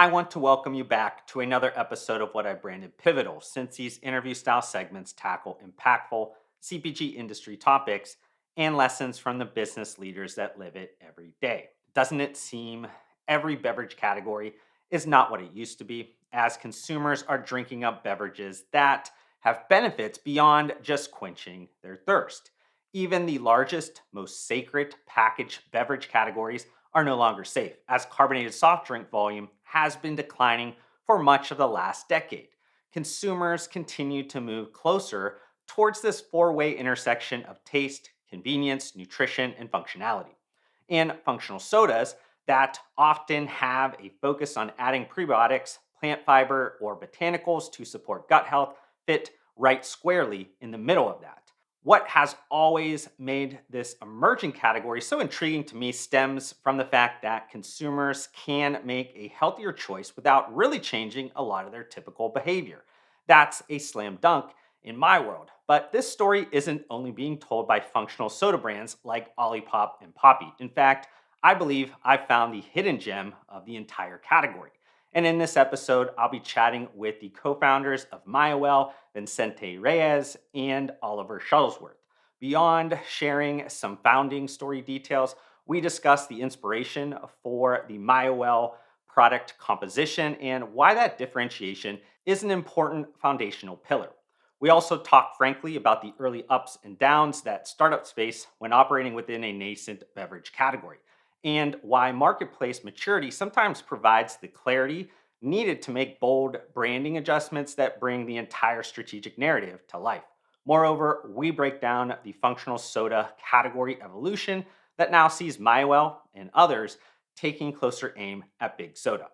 I want to welcome you back to another episode of what I branded Pivotal, since these interview style segments tackle impactful CPG industry topics and lessons from the business leaders that live it every day. Doesn't it seem every beverage category is not what it used to be, as consumers are drinking up beverages that have benefits beyond just quenching their thirst? Even the largest, most sacred packaged beverage categories are no longer safe, as carbonated soft drink volume has been declining for much of the last decade. Consumers continue to move closer towards this four-way intersection of taste, convenience, nutrition, and functionality. And functional sodas that often have a focus on adding prebiotics, plant fiber, or botanicals to support gut health fit right squarely in the middle of that. What has always made this emerging category so intriguing to me stems from the fact that consumers can make a healthier choice without really changing a lot of their typical behavior. That's a slam dunk in my world. But this story isn't only being told by functional soda brands like Olipop and Poppi. In fact, I believe I've found the hidden gem of the entire category. And in this episode, I'll be chatting with the co founders of Mayawell, Vicente Reyes and Oliver Shuttlesworth. Beyond sharing some founding story details, we discuss the inspiration for the Mayawell product composition and why that differentiation is an important foundational pillar. We also talk frankly about the early ups and downs that startups face when operating within a nascent beverage category, and why marketplace maturity sometimes provides the clarity needed to make bold branding adjustments that bring the entire strategic narrative to life. Moreover, we break down the functional soda category evolution that now sees Mywell and others taking closer aim at big soda.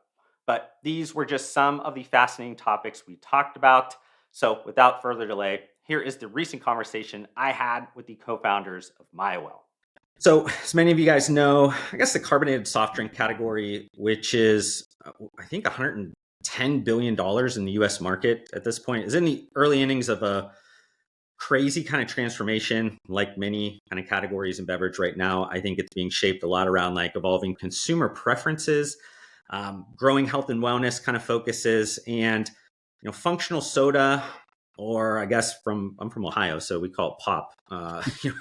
But these were just some of the fascinating topics we talked about. So, without further delay, here is the recent conversation I had with the co founders of Mywell. So, as many of you guys know, I guess the carbonated soft drink category, which is, I think, $110 billion in the US market at this point, is in the early innings of a crazy kind of transformation, like many kind of categories in beverage right now. I think it's being shaped a lot around like evolving consumer preferences, growing health and wellness kind of focuses, and functional soda, or I guess I'm from Ohio, so we call it pop.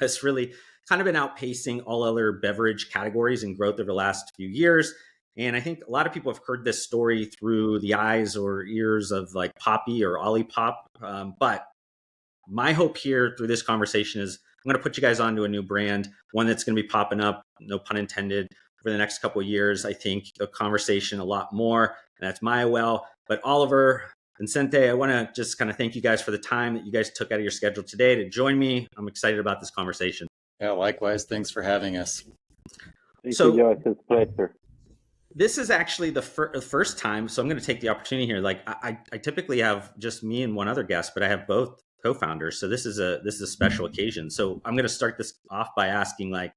It's really kind of been outpacing all other beverage categories in growth over the last few years. And I think a lot of people have heard this story through the eyes or ears of like Poppy or Olipop. But my hope here through this conversation is I'm going to put you guys onto a new brand, one that's going to be popping up, no pun intended, for the next couple of years. I think the conversation a lot more, and that's Mayawell. But Oliver, Vicente, I want to just kind of thank you guys for the time that you guys took out of your schedule today to join me. I'm excited about this conversation. Yeah, likewise. Thanks for having us. Thank you, Joe. It's a pleasure. This is actually the first time, so I'm going to take the opportunity here. Like I typically have just me and one other guest, but I have both co-founders, so this is a special occasion. So I'm going to start this off by asking, like,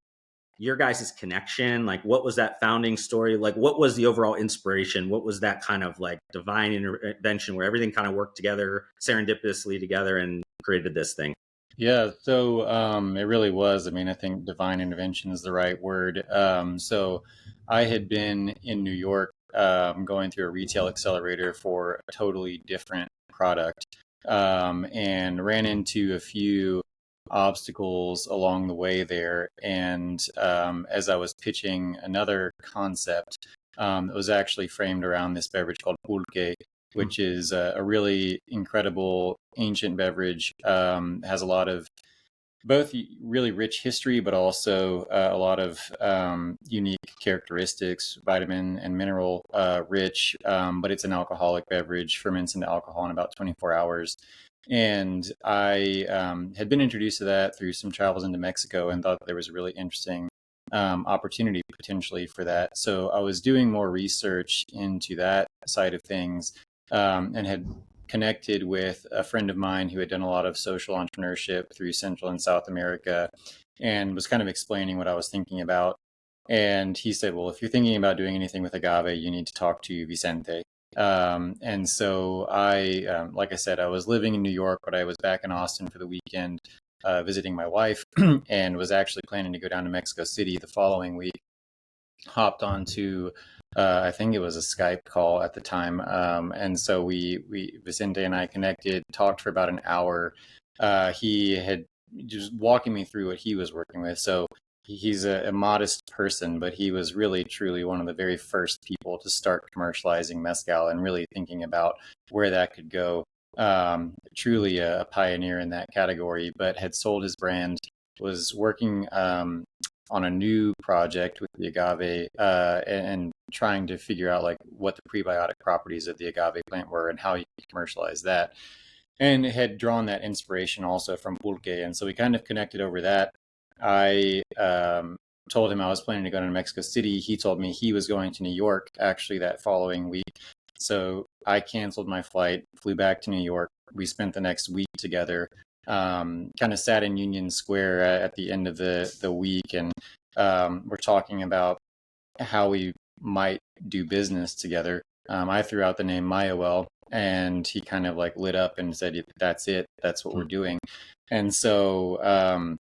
your guys' connection. Like, what was that founding story? Like, what was the overall inspiration? What was that kind of like divine intervention where everything kind of worked together serendipitously together and created this thing? Yeah, so it really was. I mean, I think divine intervention is the right word. So I had been in New York going through a retail accelerator for a totally different product, and ran into a few obstacles along the way there. And as I was pitching another concept, it was actually framed around this beverage called pulque, which is a really incredible ancient beverage. Has a lot of both really rich history, but also a lot of unique characteristics, vitamin and mineral rich. But it's an alcoholic beverage, ferments into alcohol in about 24 hours. And I had been introduced to that through some travels into Mexico and thought there was a really interesting opportunity potentially for that. So I was doing more research into that side of things, and had connected with a friend of mine who had done a lot of social entrepreneurship through Central and South America, and was kind of explaining what I was thinking about. And he said, well, if you're thinking about doing anything with agave, you need to talk to Vicente. And so I, like I said, I was living in New York, but I was back in Austin for the weekend, visiting my wife, and was actually planning to go down to Mexico City the following week. Hopped onto I think it was a Skype call at the time. And so we Vicente and I connected, talked for about an hour. He had just walking me through what he was working with. So he's a modest person, but he was really truly one of the very first people to start commercializing mezcal and really thinking about where that could go. Truly a pioneer in that category, but had sold his brand, was working on a new project with the agave and trying to figure out like what the prebiotic properties of the agave plant were and how you could commercialize that, and had drawn that inspiration also from pulque. And so we kind of connected over that. I told him I was planning to go to Mexico City. He told me he was going to New York actually that following week. So I canceled my flight, flew back to New York. We spent the next week together, kind of sat in Union Square at the end of the week. And we're talking about how we might do business together. I threw out the name Mayawell, and he kind of like lit up and said, that's it. That's what we're doing. And so,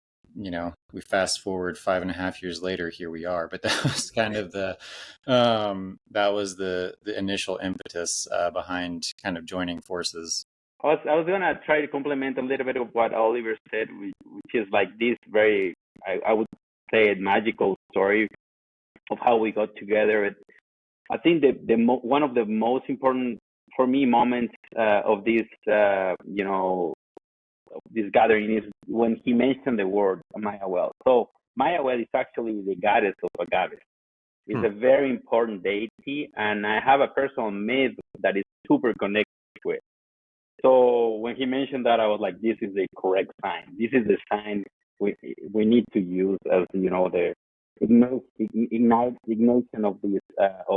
we fast forward 5.5 years later, here we are. But that was kind of the initial impetus behind kind of joining forces. I was gonna try to complement a little bit of what Oliver said, which is like this very, I would say, a magical story of how we got together. I think one of the most important for me moments of this, this gathering is when he mentioned the word Mayawell. So Mayawell is actually the goddess of agave. It's a very important deity, and I have a personal myth that is super connected to it. So when he mentioned that, I was like, this is the correct sign. This is the sign we need to use as, the ignition of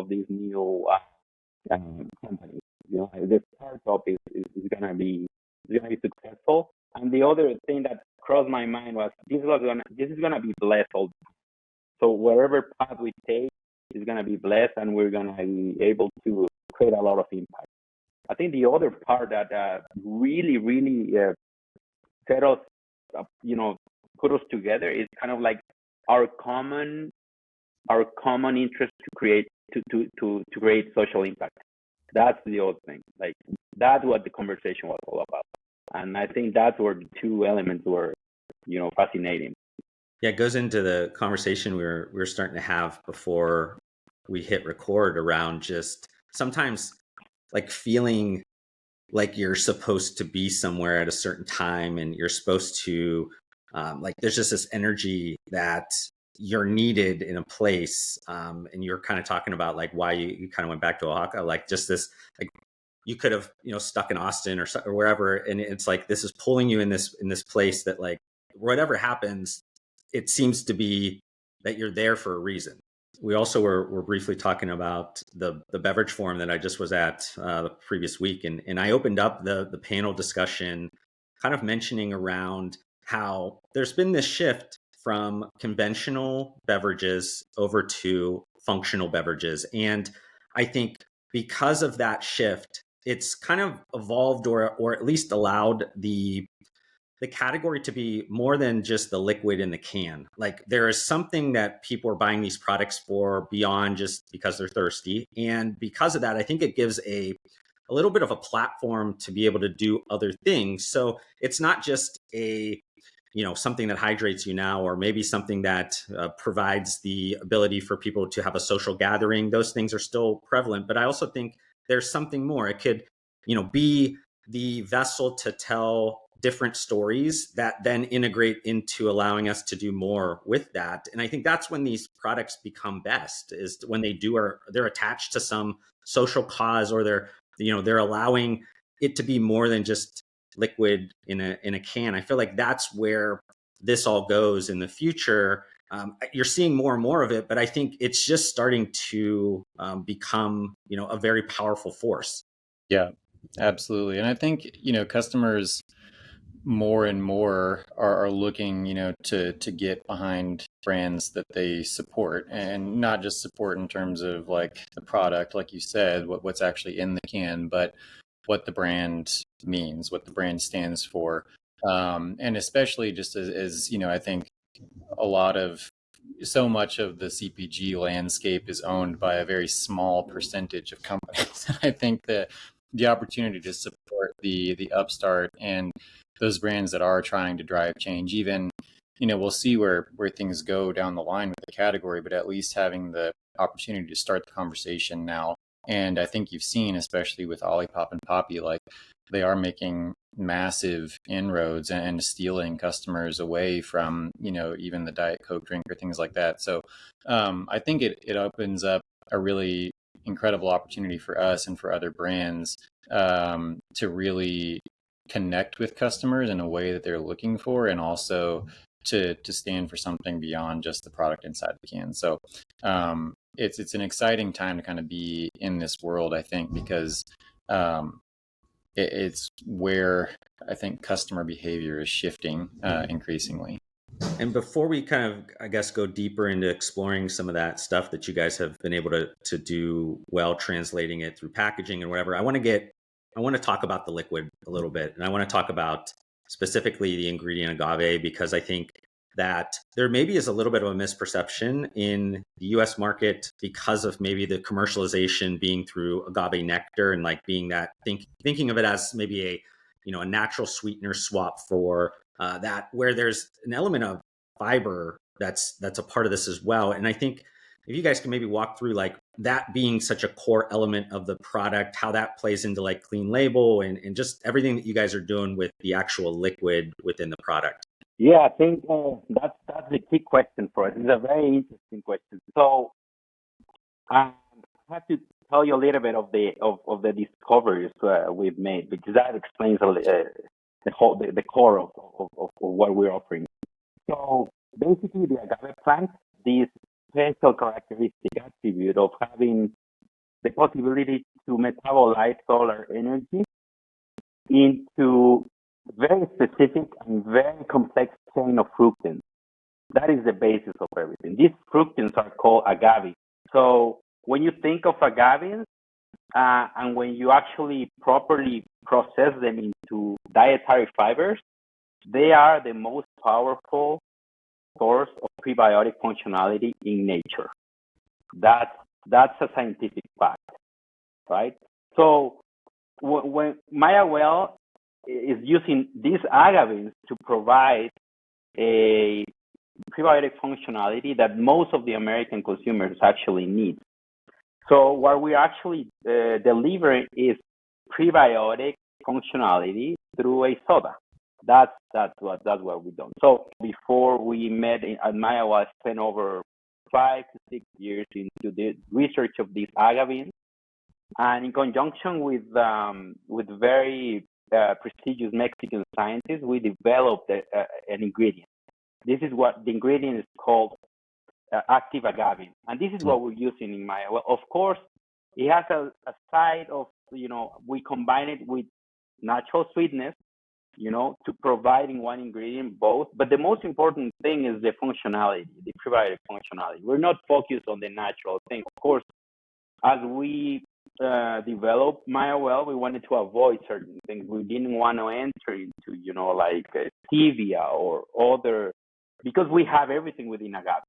this new company. The startup is gonna be successful. And the other thing that crossed my mind was this is gonna be blessed all the time. So wherever path we take is gonna be blessed, and we're gonna be able to create a lot of impact. I think the other part that really set us, put us together is kind of like our common interest to create social impact. That's the other thing. Like that's what the conversation was all about, and I think that's where the two elements were, fascinating. Yeah, it goes into the conversation we were starting to have before we hit record around just sometimes like feeling like you're supposed to be somewhere at a certain time, and you're supposed to like there's just this energy that you're needed in a place, and you're kind of talking about like why you kind of went back to Oaxaca, like just this, like you could have stuck in Austin or wherever, and it's like this is pulling you in this place that like whatever happens, it seems to be that you're there for a reason. We also were briefly talking about the beverage forum that I just was at the previous week, and I opened up the panel discussion, kind of mentioning around how there's been this shift from conventional beverages over to functional beverages, and I think because of that shift, it's kind of evolved or at least allowed the category to be more than just the liquid in the can. Like there is something that people are buying these products for beyond just because they're thirsty. And because of that, I think it gives a little bit of a platform to be able to do other things. So it's not just something that hydrates you now, or maybe something that provides the ability for people to have a social gathering. Those things are still prevalent, but I also think there's something more. It could, be the vessel to tell different stories that then integrate into allowing us to do more with that. And I think that's when these products become best, is when they're attached to some social cause, or they're allowing it to be more than just liquid in a can. I feel like that's where this all goes in the future. You're seeing more and more of it, but I think it's just starting to become, a very powerful force. Yeah, absolutely. And I think, customers more and more are looking, to get behind brands that they support, and not just support in terms of like the product, like you said, what's actually in the can, but what the brand means, what the brand stands for. And especially just as I think a lot of so much of the CPG landscape is owned by a very small percentage of companies. I think that the opportunity to support the upstart and those brands that are trying to drive change, even, we'll see where things go down the line with the category, but at least having the opportunity to start the conversation now. And I think you've seen, especially with Olipop and Poppi, like they are making massive inroads and stealing customers away from, even the Diet Coke drink or things like that. So I think it opens up a really incredible opportunity for us and for other brands to really connect with customers in a way that they're looking for, and also to stand for something beyond just the product inside the can. So it's an exciting time to kind of be in this world, I think, because it's where I think customer behavior is shifting increasingly. And before we kind of, I guess, go deeper into exploring some of that stuff that you guys have been able to do well, translating it through packaging and whatever, I want to talk about the liquid a little bit. And I want to talk about specifically the ingredient agave, because I think that there maybe is a little bit of a misperception in the US market because of maybe the commercialization being through agave nectar, and like being that thinking of it as maybe a natural sweetener swap for that, where there's an element of fiber that's a part of this as well. And I think if you guys can maybe walk through like that being such a core element of the product, how that plays into like clean label and just everything that you guys are doing with the actual liquid within the product. Yeah, I think that's the key question for us. It's a very interesting question. So I have to tell you a little bit of the discoveries we've made, because that explains the core of what we're offering. So basically, the agave plant, this special characteristic attribute of having the possibility to metabolize solar energy into very specific and very complex chain of fructans. That is the basis of everything. These fructans are called agave. So when you think of agaves, and when you actually properly process them into dietary fibers, they are the most powerful source of prebiotic functionality in nature. That's a scientific fact, right? So when Mayawell is using these agaves to provide a prebiotic functionality that most of the American consumers actually need. So what we're actually delivering is prebiotic functionality through a soda. That's what we've done. So before we met at Mayawell, I spent over 5 to 6 years into the research of these agaves, and in conjunction with very prestigious Mexican scientists, we developed an ingredient. This is what the ingredient is called, active agave, and this is what we're using in Mayawell. Of course, it has a side of, we combine it with natural sweetness, to provide in one ingredient both. But the most important thing is the functionality, the prebiotic functionality. We're not focused on the natural thing. Of course, as we developed Mayawell, we wanted to avoid certain things. We didn't want to enter into, like stevia or other, because we have everything within agave,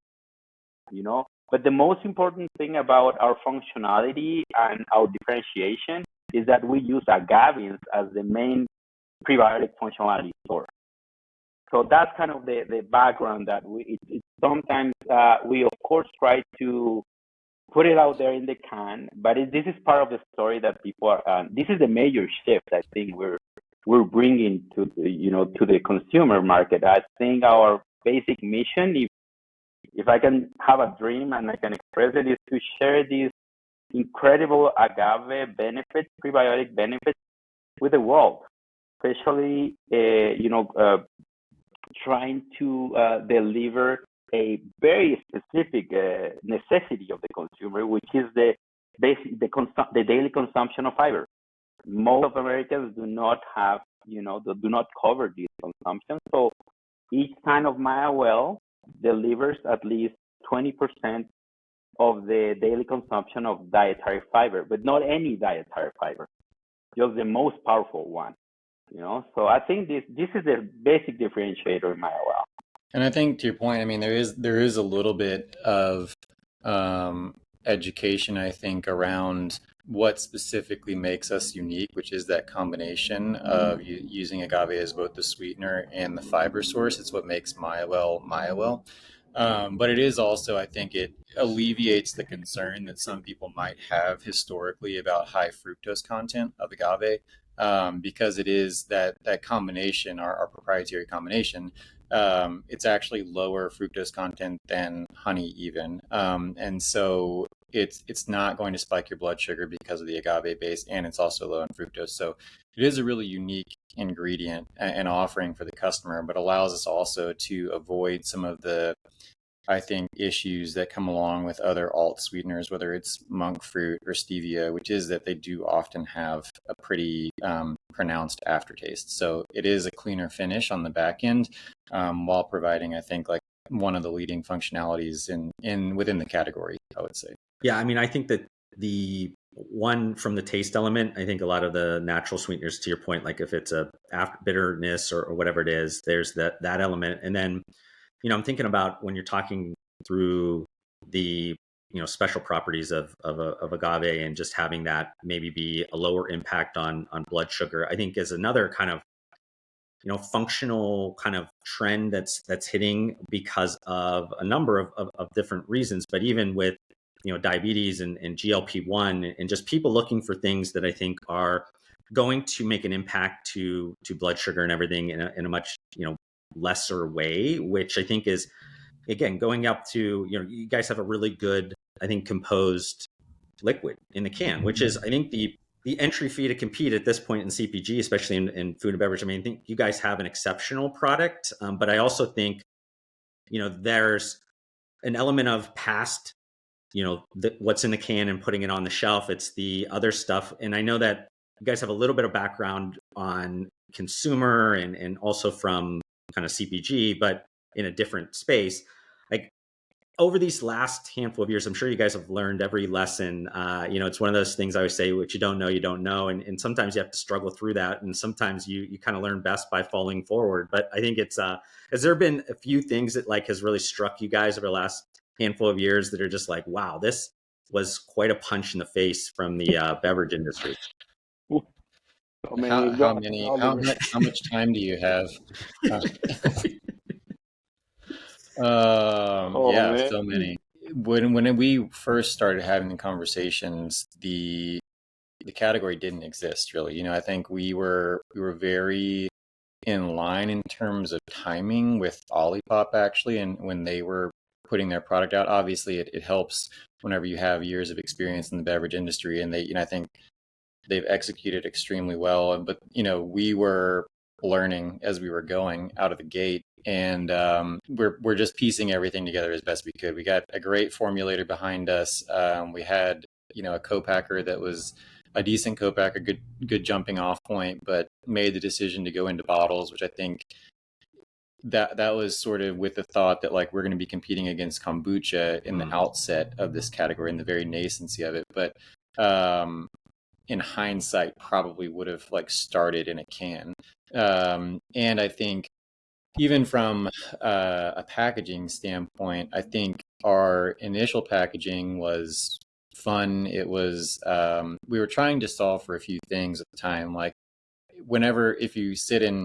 But the most important thing about our functionality and our differentiation is that we use agaves as the main prebiotic functionality source. So that's kind of the background that sometimes we of course try to put it out there in the can, but this is part of the story that people are. This is the major shift I think we're bringing to to the consumer market. I think our basic mission, if I can have a dream and I can express it, is to share these incredible agave benefits, prebiotic benefits, with the world, especially trying to deliver a very specific necessity of the consumer, which is the daily consumption of fiber. Most of Americans do not have, do not cover this consumption. So each kind of Mayawell delivers at least 20% of the daily consumption of dietary fiber, but not any dietary fiber, just the most powerful one. So I think this is the basic differentiator in Mayawell. And I think to your point, I mean, there is a little bit of education, I think, around what specifically makes us unique, which is that combination of using agave as both the sweetener and the fiber source. It's what makes Mayawell Mayawell. But it is also, I think, it alleviates the concern that some people might have historically about high fructose content of agave, because it is that combination, our proprietary combination. It's actually lower fructose content than honey, even, and so it's not going to spike your blood sugar because of the agave base, and it's also low in fructose. So it is a really unique ingredient and offering for the customer, but allows us also to avoid some of the, I think, issues that come along with other alt sweeteners, whether it's monk fruit or stevia, which is that they do often have a pretty pronounced aftertaste. So it is a cleaner finish on the back end, while providing, I think, like one of the leading functionalities in within the category, I would say. Yeah, I mean, I think that the one from the taste element, I think a lot of the natural sweeteners, to your point, like if it's a after bitterness or whatever it is, there's that element. And then, I'm thinking about when you're talking through the special properties of agave and just having that maybe be a lower impact on blood sugar. I think is another kind of functional kind of trend that's hitting because of a number of different reasons. But even with diabetes and GLP-1 and just people looking for things that I think are going to make an impact to blood sugar and everything in a much lesser way, which I think is, again, going up to you guys have a really good, I think, composed liquid in the can, which is, I think, the entry fee to compete at this point in CPG, especially in food and beverage. I mean, I think you guys have an exceptional product, but I also think there's an element of past what's in the can and putting it on the shelf. It's the other stuff. And I know that you guys have a little bit of background on consumer and also from kind of CPG, but in a different space. Like over these last handful of years, I'm sure you guys have learned every lesson. It's one of those things I always say, what you don't know, you don't know. And sometimes you have to struggle through that. And sometimes you kind of learn best by falling forward. But I think it's, has there been a few things that like has really struck you guys over the last handful of years that are just like, wow, this was quite a punch in the face from the beverage industry? So many, how much time do you have? Oh Yeah, man. so many. When we first started having the conversations, the category didn't exist really. I think we were very in line in terms of timing with Olipop, actually, and when they were putting their product out. Obviously, it helps whenever you have years of experience in the beverage industry, and I think they've executed extremely well. But we were learning as we were going out of the gate, and we're just piecing everything together as best we could. We got a great formulator behind us. We had a co-packer that was a decent co-packer, good jumping off point, but made the decision to go into bottles, which I think that was sort of with the thought that like we're going to be competing against kombucha in the outset of this category, in the very nascency of it. But in hindsight, probably would have like started in a can. And I think even from a packaging standpoint, I think our initial packaging was fun. It was we were trying to solve for a few things at the time, like if you sit in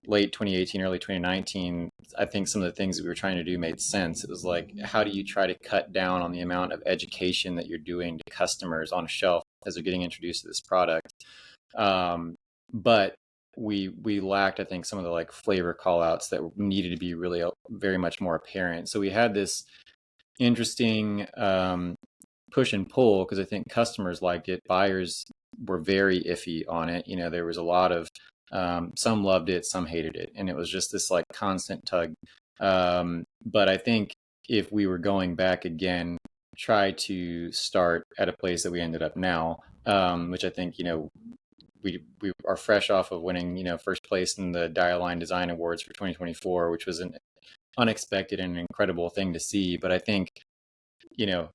late 2018, early 2019, I think some of the things that we were trying to do made sense. It was like, how do you try to cut down on the amount of education that you're doing to customers on a shelf as they're getting introduced to this product? But we lacked, I think, some of the like flavor call outs that needed to be really very much more apparent. So we had this interesting push and pull, because I think customers liked it. Buyers were very iffy on it. There was a lot of some loved it, some hated it, and it was just this like constant tug. But I think if we were going back again, try to start at a place that we ended up now, which I think we are fresh off of winning first place in the Dialine Design Awards for 2024, which was an unexpected and incredible thing to see. But I think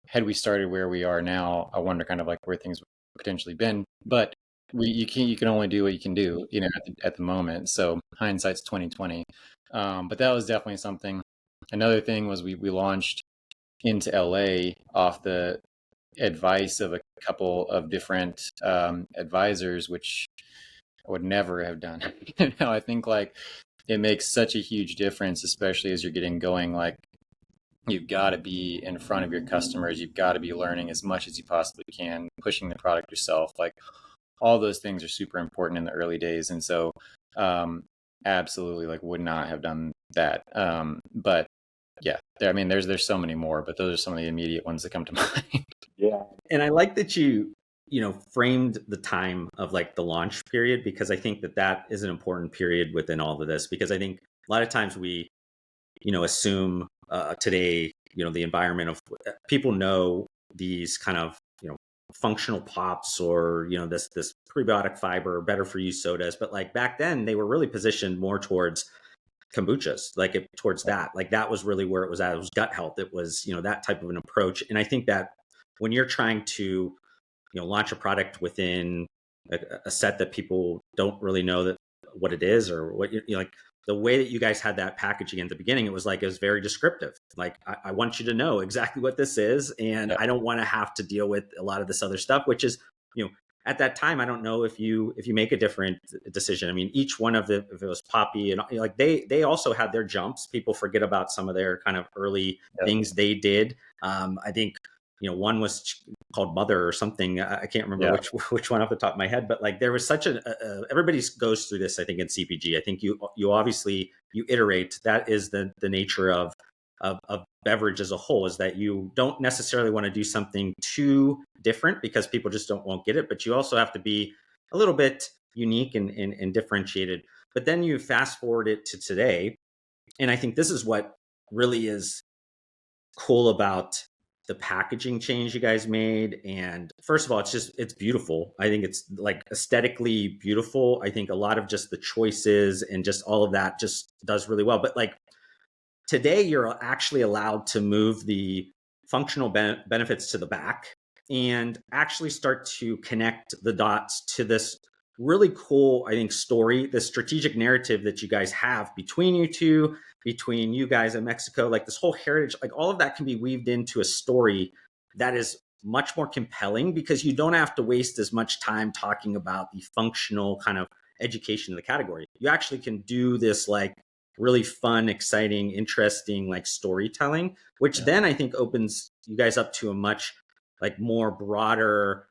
had we started where we are now, I wonder kind of like where things would potentially been. But you can only do what you can do, at the moment. So hindsight's 2020. But that was definitely something. Another thing was we launched into LA off the advice of a couple of different advisors, which I would never have done. I think like it makes such a huge difference, especially as you're getting going. Like you've got to be in front of your customers. You've got to be learning as much as you possibly can, pushing the product yourself. Like all those things are super important in the early days. And so, absolutely, like would not have done that. But yeah, there's so many more, but those are some of the immediate ones that come to mind. Yeah. And I like that you framed the time of like the launch period, because I think that is an important period within all of this, because I think a lot of times we, assume today, the environment of people know these kind of, functional pops or, this prebiotic fiber, better for you sodas. But like back then they were really positioned more towards kombuchas, towards that. Like that was really where it was at. It was gut health. It was, that type of an approach. And I think that when you're trying to, launch a product within a set that people don't really know that what it is or what like the way that you guys had that packaging at the beginning, it was very descriptive. Like I want you to know exactly what this is, and I don't want to have to deal with a lot of this other stuff, which is, at that time, I don't know if you make a different decision. I mean, each one of if it was Poppi and like they also had their jumps. People forget about some of their kind of early things they did. I think one was called Mother or something. I can't remember which one off the top of my head, but like there was such everybody goes through this. I think in CPG, I think you obviously you iterate. That is the nature of beverage as a whole, is that you don't necessarily want to do something too different because people just won't get it, but you also have to be a little bit unique and differentiated. But then you fast forward it to today, and I think this is what really is cool about the packaging change you guys made. And first of all, it's beautiful. I think it's like aesthetically beautiful. I think a lot of just the choices and just all of that just does really well. But like today, you're actually allowed to move the functional benefits to the back and actually start to connect the dots to this really cool, I think, story, the strategic narrative that you guys have between you two, between you guys in Mexico, like this whole heritage, like all of that can be weaved into a story that is much more compelling, because you don't have to waste as much time talking about the functional kind of education of the category. You actually can do this like really fun, exciting, interesting like storytelling, which then I think opens you guys up to a much like more broader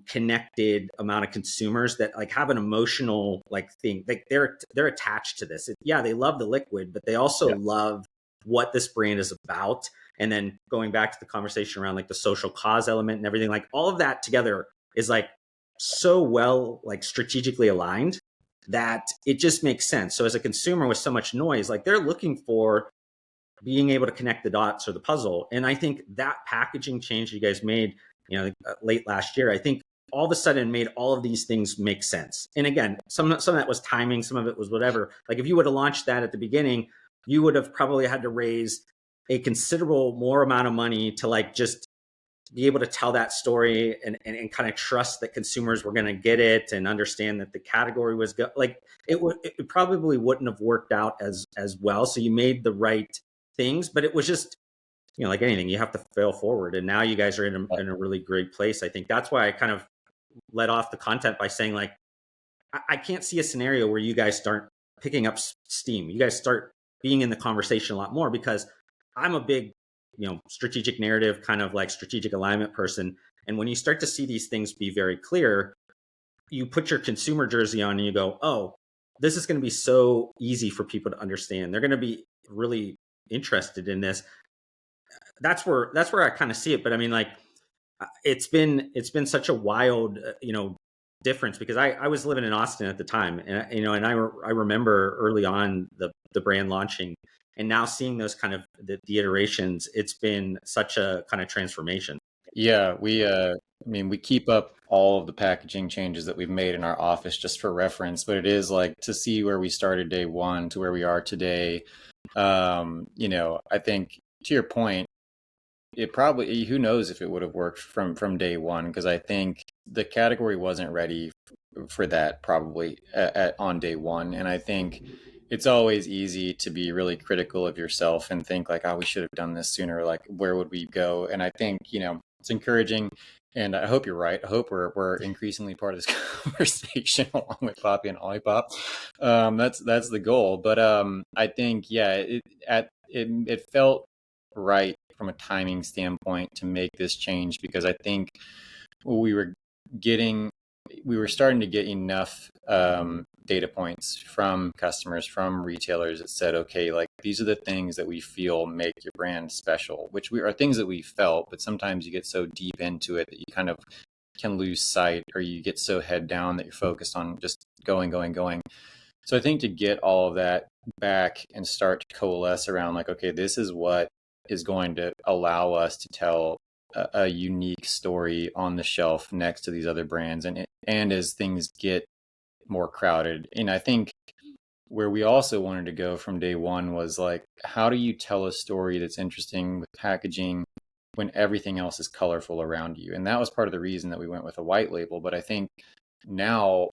connected amount of consumers that like have an emotional like thing. Like they're attached to this. They love the liquid, but they also love what this brand is about. And then going back to the conversation around like the social cause element and everything, like all of that together is like so well like strategically aligned that it just makes sense. So as a consumer with so much noise, like they're looking for being able to connect the dots or the puzzle. And I think that packaging change you guys made, late last year, I think all of a sudden made all of these things make sense. And again, some of that was timing, some of it was whatever. Like if you would have launched that at the beginning, you would have probably had to raise a considerable more amount of money to like just be able to tell that story and kind of trust that consumers were going to get it and understand that the category was it probably wouldn't have worked out as well. So you made the right things, but it was just, like anything, you have to fail forward. And now you guys are in a really great place. I think that's why I kind of let off the content by saying like, I can't see a scenario where you guys start picking up steam. You guys start being in the conversation a lot more, because I'm a big, strategic narrative, kind of like strategic alignment person. And when you start to see these things be very clear, you put your consumer jersey on and you go, oh, this is going to be so easy for people to understand. They're going to be really interested in this. That's where I kind of see it. But I mean, like, it's been such a wild, difference, because I was living in Austin at the time, and and I remember early on the brand launching, and now seeing those kind of the iterations. It's been such a kind of transformation. Yeah, we keep up all of the packaging changes that we've made in our office just for reference, but it is like to see where we started day one to where we are today. I think to your point, it probably, who knows if it would have worked from day one, because I think the category wasn't ready for that probably on day one. And I think it's always easy to be really critical of yourself and think like, oh, we should have done this sooner. Like, where would we go? And I think, it's encouraging. And I hope you're right. I hope we're increasingly part of this conversation along with Poppi and Olipop. That's the goal. But I think, yeah, it felt right from a timing standpoint to make this change, because I think we were starting to get enough data points from customers, from retailers that said, okay, like these are the things that we feel make your brand special, which are things that we felt, but sometimes you get so deep into it that you kind of can lose sight, or you get so head down that you're focused on just going. So I think to get all of that back and start to coalesce around like, okay, this is what is going to allow us to tell a unique story on the shelf next to these other brands, and as things get more crowded. And I think where we also wanted to go from day one was like, how do you tell a story that's interesting with packaging when everything else is colorful around you? And that was part of the reason that we went with a white label. But I think now,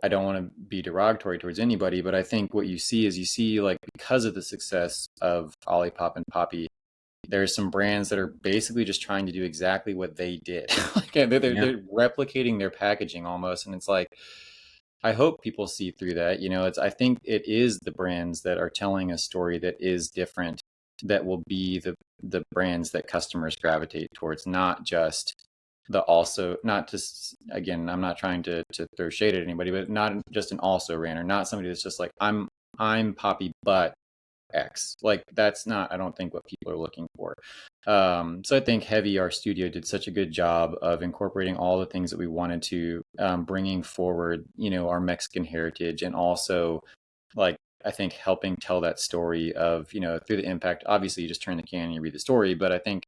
I don't want to be derogatory towards anybody, but I think what you see like, because of the success of Olipop and Poppi, there's some brands that are basically just trying to do exactly what they did. Like, they're replicating their packaging almost. And it's like, I hope people see through that. I think it is the brands that are telling a story that is different that will be the brands that customers gravitate towards, not just again, I'm not trying to throw shade at anybody, but not just an also ran, or not somebody that's just like, I'm Poppi, but X. Like, that's not, I don't think, what people are looking for. So I think Heavy, our studio, did such a good job of incorporating all the things that we wanted to, bringing forward, our Mexican heritage, and also, like, I think helping tell that story of, through the impact. Obviously, you just turn the can and you read the story, but I think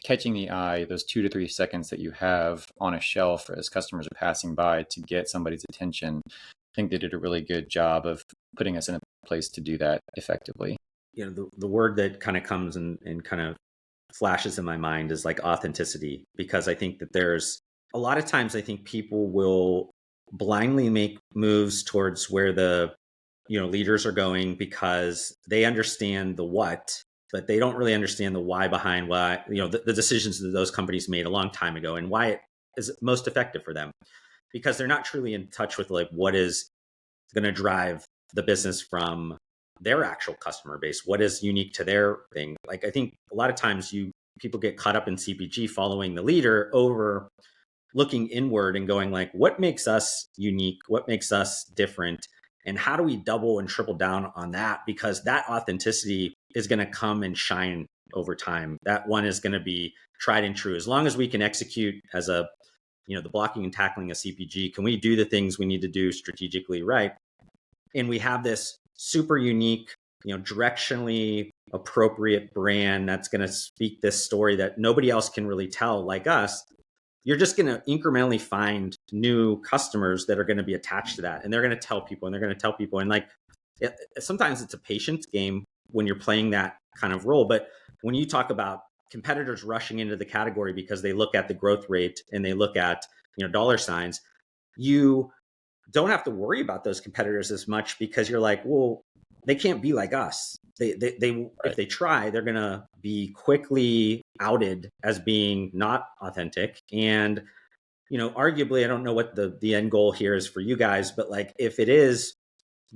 catching the eye, those 2 to 3 seconds that you have on a shelf as customers are passing by to get somebody's attention, I think they did a really good job of putting us in a place to do that effectively. The word that kind of comes and kind of flashes in my mind is like authenticity, because I think that there's a lot of times, I think people will blindly make moves towards where the leaders are going because they understand the what, but they don't really understand the why behind why, the decisions that those companies made a long time ago and why it is most effective for them, because they're not truly in touch with like what is going to drive the business from their actual customer base, what is unique to their thing. Like, I think a lot of times people get caught up in CPG following the leader over looking inward and going like, what makes us unique? What makes us different? And how do we double and triple down on that? Because that authenticity is going to come and shine over time. That one is going to be tried and true. As long as we can execute as the blocking and tackling of CPG, can we do the things we need to do strategically right? And we have this super unique, directionally appropriate brand that's going to speak this story that nobody else can really tell like us. You're just going to incrementally find new customers that are going to be attached to that. And they're going to tell people, And like, sometimes it's a patience game when you're playing that kind of role. But when you talk about competitors rushing into the category because they look at the growth rate and they look at, dollar signs, you don't have to worry about those competitors as much, because you're like, well, they can't be like us. They right. If they try, they're going to be quickly outed as being not authentic. And, arguably, I don't know what the end goal here is for you guys, but like, if it is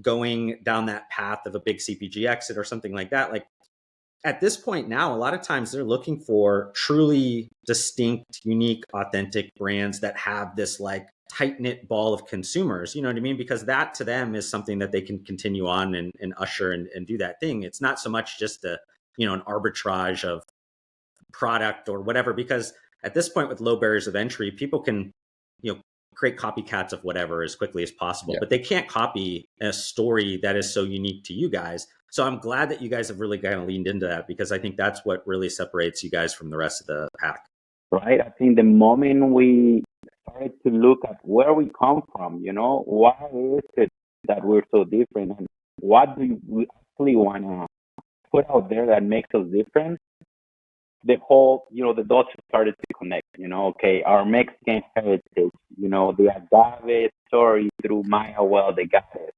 going down that path of a big CPG exit or something like that, like, at this point now, a lot of times they're looking for truly distinct, unique, authentic brands that have this like tight-knit ball of consumers, you know what I mean? Because that to them is something that they can continue on and usher and do that thing. It's not so much just an arbitrage of product or whatever, because at this point with low barriers of entry, people can, create copycats of whatever as quickly as possible, but they can't copy a story that is so unique to you guys. So I'm glad that you guys have really kind of leaned into that, because I think that's what really separates you guys from the rest of the pack. Right. I think the moment we started to look at where we come from, why is it that we're so different, and what do we actually want to put out there that makes us different, the whole, the dots started to connect, okay, our Mexican heritage, the agave story through Mayawell, the agave.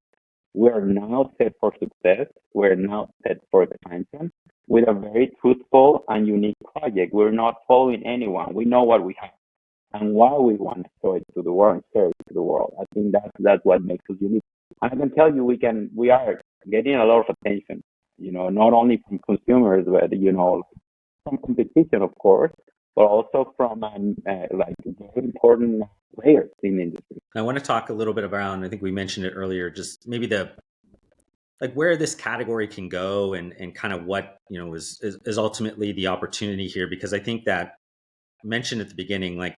We're now set for success. We're now set for expansion with a very truthful and unique project. We're not following anyone. We know what we have and why we want to show it to the world and share it to the world. I think that's what makes us unique. And I can tell you, we are getting a lot of attention, not only from consumers, but, from competition, of course, but also from like very important players in the industry. I want to talk a little bit around, I think we mentioned it earlier, just maybe like where this category can go and kind of what, is ultimately the opportunity here, because I think that I mentioned at the beginning, like,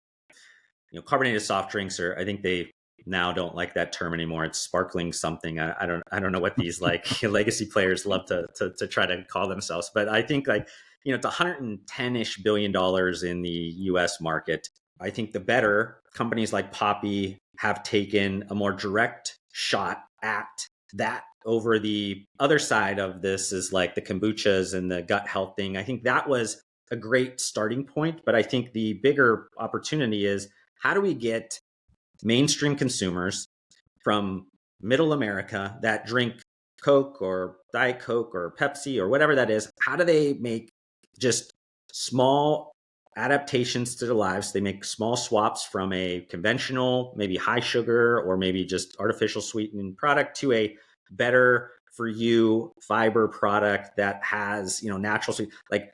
carbonated soft drinks I think they now don't like that term anymore. It's sparkling something. I don't know what these like legacy players love to try to call themselves, but I think like, it's $110-ish billion in the US market. I think the better companies like Poppi have taken a more direct shot at that over the other side of this is like the kombuchas and the gut health thing. I think that was a great starting point, but I think the bigger opportunity is how do we get mainstream consumers from middle America that drink Coke or Diet Coke or Pepsi or whatever that is, how do they make just small adaptations to their lives? They make small swaps from a conventional, maybe high sugar or maybe just artificial sweetening product to a better for you fiber product that has, natural sweet. Like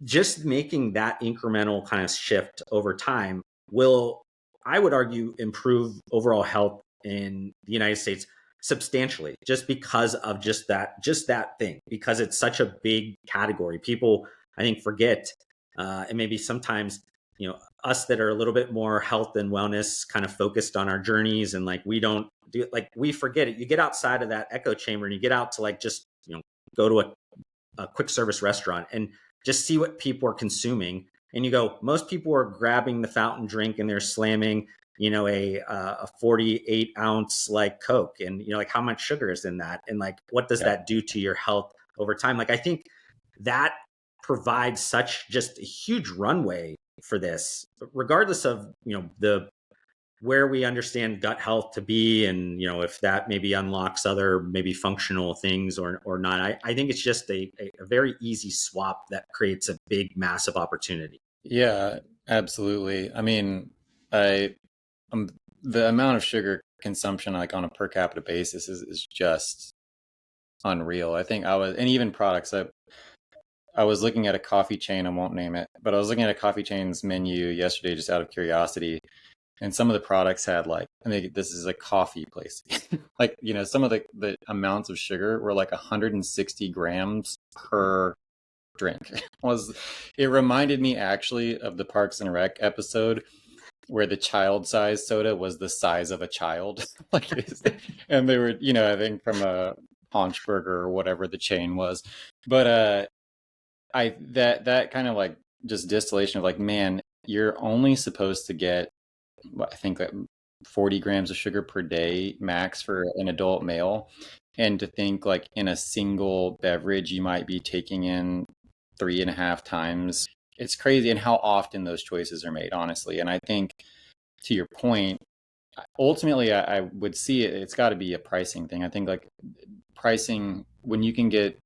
just making that incremental kind of shift over time will, I would argue, improve overall health in the United States substantially, just because of just that thing, because it's such a big category. People, I think, forget, and maybe sometimes, us that are a little bit more health and wellness kind of focused on our journeys, and like we don't do it, like we forget it. You get outside of that echo chamber and you get out to like just go to a quick service restaurant and just see what people are consuming. And you go, most people are grabbing the fountain drink and they're slamming, a 48 ounce like Coke, and like how much sugar is in that, and like what does that do to your health over time? Like I think that provides such just a huge runway for this, regardless of the where we understand gut health to be, and if that maybe unlocks other maybe functional things or not. I think it's just a very easy swap that creates a big massive opportunity. Yeah, absolutely. I mean, the amount of sugar consumption like on a per capita basis is just unreal. I think and even products. I was looking at a coffee chain, I won't name it, but I was looking at a coffee chain's menu yesterday just out of curiosity. And some of the products had like, this is a coffee place. Like, some of the amounts of sugar were like 160 grams per drink. It reminded me actually of the Parks and Rec episode where the child size soda was the size of a child. And they were, I think from a Haunchburger or whatever the chain was. But that kind of like just distillation of like, man, you're only supposed to get, I think, like 40 grams of sugar per day max for an adult male. And to think like in a single beverage, you might be taking in 3.5 times. It's crazy. And how often those choices are made, honestly. And I think to your point, ultimately, I would see it. It's got to be a pricing thing. I think like pricing, when you can get,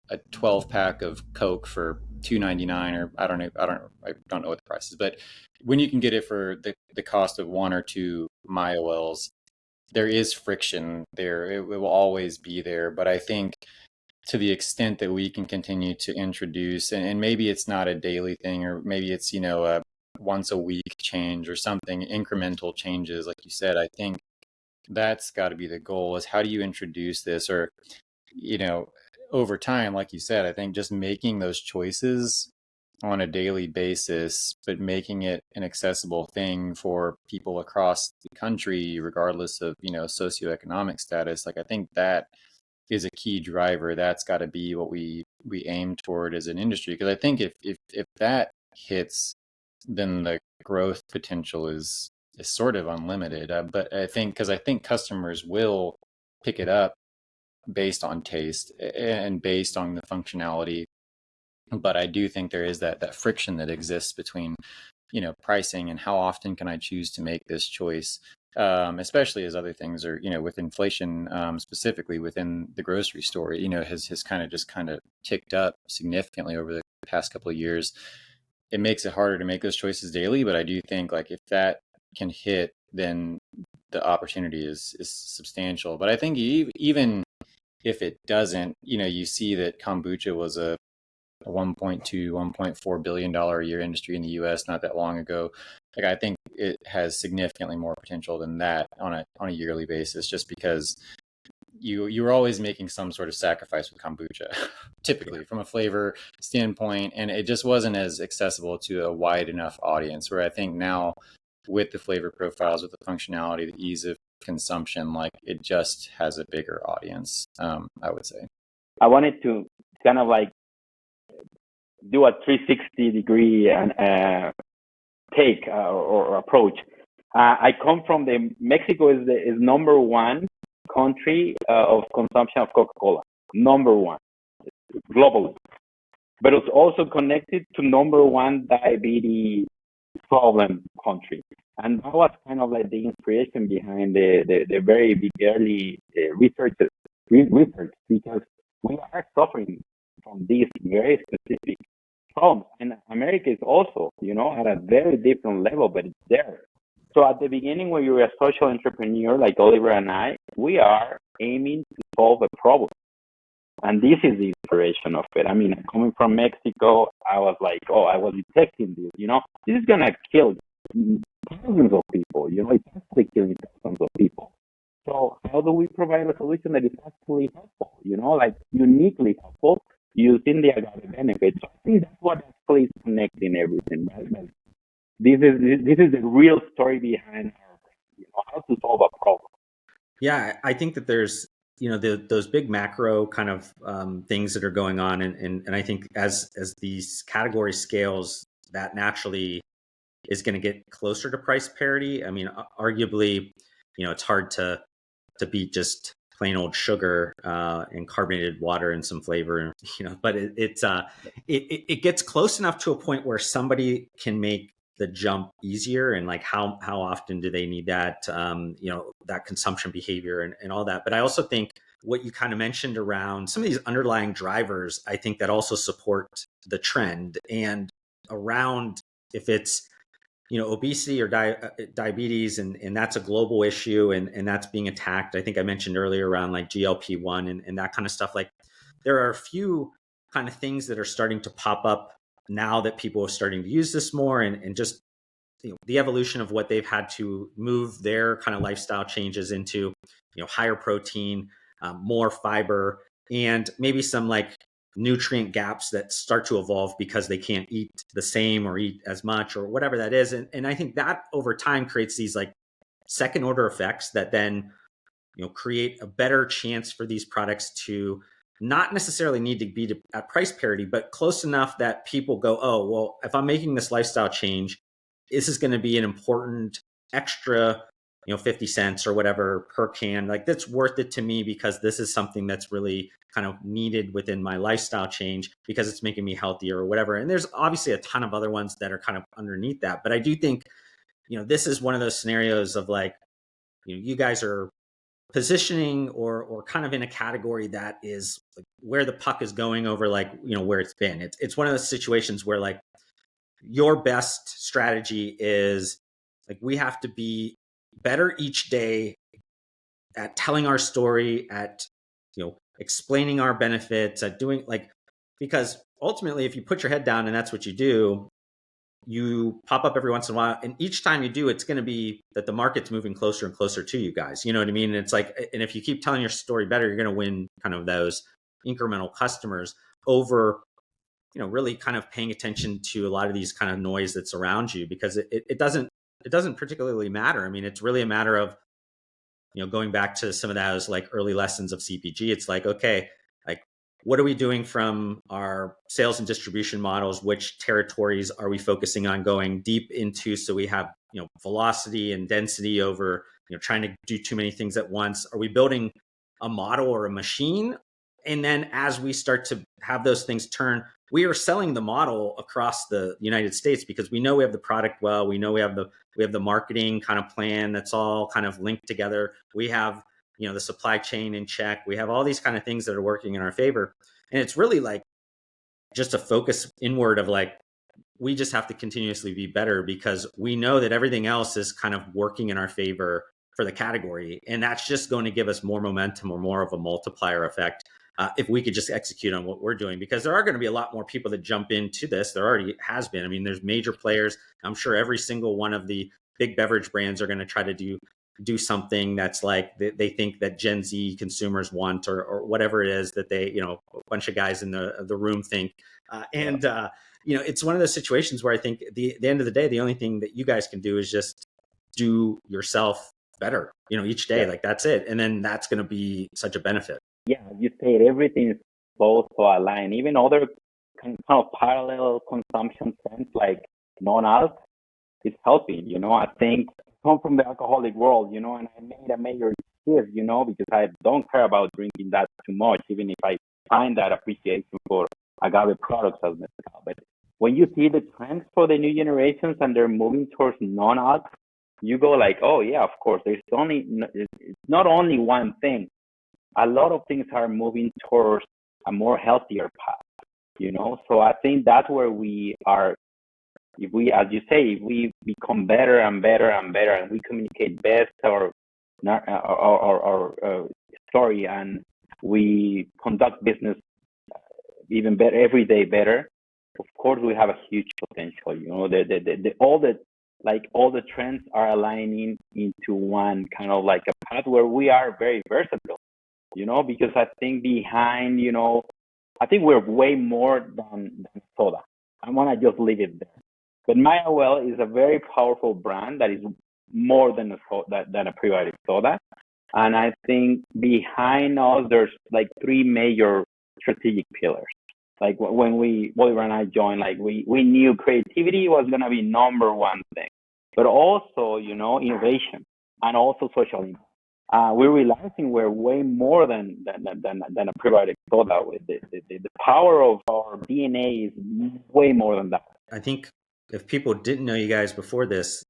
a 12 pack of Coke for $2.99, or I don't know what the price is, but when you can get it for the cost of one or two Mayawells, there is friction there. It will always be there. But I think to the extent that we can continue to introduce, and maybe it's not a daily thing, or maybe it's, a once a week change or something, incremental changes, like you said, I think that's got to be the goal, is how do you introduce this? Or, over time, like you said, I think just making those choices on a daily basis, but making it an accessible thing for people across the country, regardless of, socioeconomic status. Like, I think that is a key driver. That's got to be what we aim toward as an industry. Because I think if that hits, then the growth potential is sort of unlimited. But I think customers will pick it up based on taste and based on the functionality. But I do think there is that friction that exists between, pricing and how often can I choose to make this choice, especially as other things are, with inflation, specifically within the grocery store, has kind of ticked up significantly over the past couple of years. It makes it harder to make those choices daily. But I do think like if that can hit, then the opportunity is substantial. But I think even if it doesn't, you see that kombucha was a 1.2, $1.4 billion a year industry in the US not that long ago. Like I think it has significantly more potential than that on a yearly basis, just because you're always making some sort of sacrifice with kombucha, typically from a flavor standpoint, and it just wasn't as accessible to a wide enough audience. Where I think now, with the flavor profiles, with the functionality, the ease of consumption, like it just has a bigger audience. I would say. I wanted to kind of like do a 360-degree take or approach. I come from Mexico is number one country of consumption of Coca-Cola, number one globally, but it's also connected to number one diabetes problem country. And that was kind of like the inspiration behind the very big early research, because we are suffering from these very specific problems. And America is also, at a very different level, but it's there. So at the beginning, when you're a social entrepreneur like Oliver and I, we are aiming to solve a problem. And this is the inspiration of it. I mean, coming from Mexico, I was like, I was detecting this, this is going to kill thousands of people, it's actually killing thousands of people. So how do we provide a solution that is actually helpful, like uniquely helpful using the agave benefits? So I think that's what actually is connecting everything, right? Like, this is the real story behind how to solve a problem. Yeah, I think that there's those big macro kind of things that are going on, and I think as these category scales, that naturally is going to get closer to price parity. I mean, arguably, it's hard to beat just plain old sugar and carbonated water and some flavor, but it gets close enough to a point where somebody can make the jump easier, and like how often do they need that that consumption behavior and all that. But I also think what you kind of mentioned around some of these underlying drivers, I think that also support the trend, and around if it's obesity or diabetes, and that's a global issue, and that's being attacked. I think I mentioned earlier around like GLP-1 and that kind of stuff. Like there are a few kind of things that are starting to pop up now that people are starting to use this more, and just the evolution of what they've had to move their kind of lifestyle changes into higher protein, more fiber, and maybe some like nutrient gaps that start to evolve because they can't eat the same or eat as much or whatever that is. And I think that over time creates these like second order effects that then create a better chance for these products to not necessarily need to be at price parity, but close enough that people go, oh, well, if I'm making this lifestyle change, this is going to be an important extra 50 cents or whatever per can. Like that's worth it to me because this is something that's really kind of needed within my lifestyle change because it's making me healthier or whatever. And there's obviously a ton of other ones that are kind of underneath that. But I do think, this is one of those scenarios of like, you guys are positioning or kind of in a category that is like where the puck is going over like, where it's been. It's one of those situations where like your best strategy is like, we have to be better each day at telling our story, at explaining our benefits, at doing like, because ultimately if you put your head down and that's what you do, you pop up every once in a while, and each time you do, it's going to be that the market's moving closer and closer to you guys. You know what I mean? And it's like, and if you keep telling your story better, you're going to win kind of those incremental customers over really kind of paying attention to a lot of these kind of noise that's around you, because it doesn't particularly matter. I mean, it's really a matter of, going back to some of those like early lessons of CPG. It's like, okay, like what are we doing from our sales and distribution models? Which territories are we focusing on going deep into? So we have, velocity and density over, trying to do too many things at once. Are we building a model or a machine? And then as we start to have those things turn, we are selling the model across the United States because we know we have the product well, we know we have the marketing kind of plan that's all kind of linked together. We have, the supply chain in check. We have all these kind of things that are working in our favor. And it's really like just a focus inward of like, we just have to continuously be better because we know that everything else is kind of working in our favor for the category. And that's just going to give us more momentum or more of a multiplier effect if we could just execute on what we're doing, because there are going to be a lot more people that jump into this. There already has been. I mean, there's major players. I'm sure every single one of the big beverage brands are going to try to do something that's like they think that Gen Z consumers want, or whatever it is that they, a bunch of guys in the room think. It's one of those situations where I think the end of the day, the only thing that you guys can do is just do yourself better, each day. Like that's it. And then that's going to be such a benefit. Yeah, you said everything is both to align. Even other kind of parallel consumption trends like non-alc is helping. I think I come from the alcoholic world, and I made a major shift, because I don't care about drinking that too much, even if I find that appreciation for agave products as mezcal. But when you see the trends for the new generations and they're moving towards non-alc, you go like, oh yeah, of course. It's not only one thing. A lot of things are moving towards a more healthier path, So I think that's where we are. If we, as you say, if we become better and better and better, and we communicate best our story, and we conduct business even better every day better, of course we have a huge potential. All the trends are aligning into one kind of like a path where we are very versatile. Because I think I think we're way more than soda. I want to just leave it there. But Mayawell is a very powerful brand that is more than a prebiotic soda. And I think behind us, there's like three major strategic pillars. Like when Oliver and I joined, like we knew creativity was going to be number one thing, but also, innovation and also social impact. We're realizing we're way more than a prebiotic soda. With the power of our DNA is way more than that. I think if people didn't know you guys before this,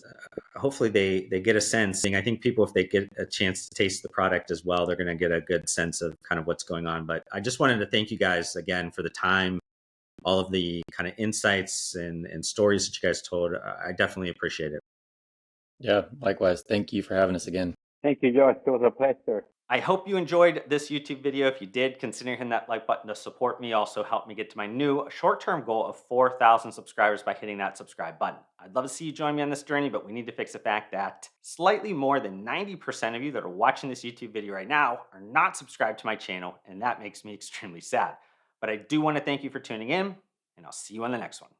hopefully they get a sense. I think people, if they get a chance to taste the product as well, they're going to get a good sense of kind of what's going on. But I just wanted to thank you guys again for the time, all of the kind of insights and stories that you guys told. I definitely appreciate it. Yeah, likewise. Thank you for having us again. Thank you, Josh. It was a pleasure. I hope you enjoyed this YouTube video. If you did, consider hitting that like button to support me. Also help me get to my new short-term goal of 4,000 subscribers by hitting that subscribe button. I'd love to see you join me on this journey, but we need to fix the fact that slightly more than 90% of you that are watching this YouTube video right now are not subscribed to my channel, and that makes me extremely sad. But I do want to thank you for tuning in, and I'll see you on the next one.